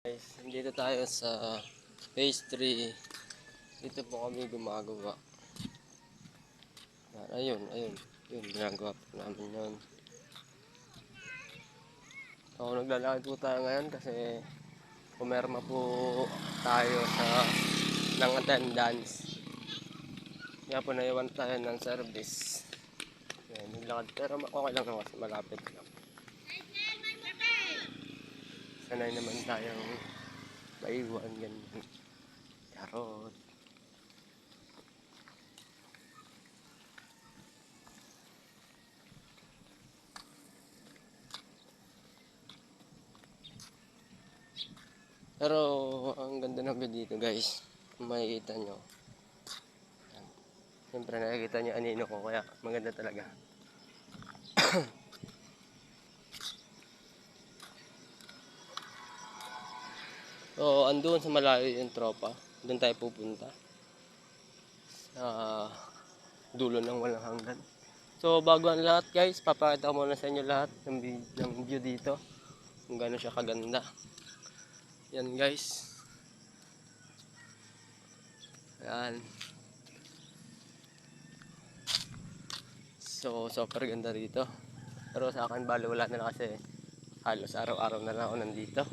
Guys, dito tayo sa phase 3. Dito po kami gumagawa. Ayun, yun, ginagawa po namin yun. So, naglalakad po tayo ngayon kasi pumerma po tayo ng attendance. Kaya po naiwan tayo ng service. Ayan, naglakad, pero okay lang naman kasi malapit lang. Sanay naman tayong maiwan, ganyan. Charot. Pero ang ganda ng view dito, guys. Kung makikita nyo. Siyempre nakikita nyo anino ko, kaya maganda talaga. So andun sa malayo yung tropa. Doon tayo pupunta. Sa dulo ng walang hanggan. So bago ang lahat, guys, papakita ko muna sa inyo lahat ng view dito. Kung gaano siya kaganda. Yan, guys. Ayan. So super ganda rito. Pero sa akin bali wala na lang kasi halos araw-araw na lang ako nandito.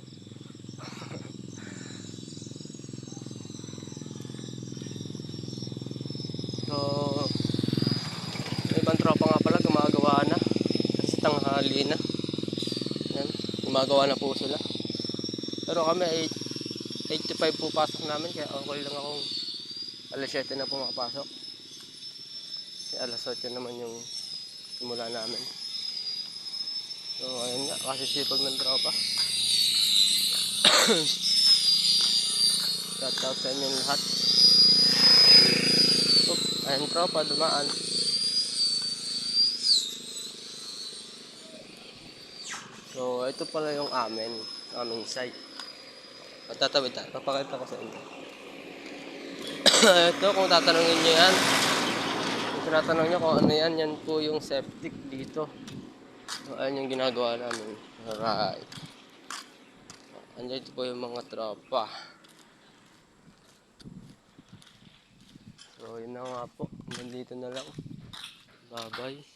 So may ibang tropa nga pala gumagawa na kasi tanghali na. Yan, gumagawa na po sila. Pero kami 8 to 5 po pasok namin, kaya okay lang akong alas 7 na po makapasok. Kasi alas 8 naman yung simula namin. So ayun nga, kasi sipag ng tropa. Shout out sa inyo lahat. Ayun tropa, dumaan. So ito pala yung aming site. Matatawid tayo, papakita ko sa inyo. Ito, kung tatanungin nyo yan, kung tinatanong nyo kung ano yan, yan po yung septic dito. So ayun yung ginagawa namin. Alright. Andyan po yung mga tropa. So yun na nga po, nandito na lang. Bye bye.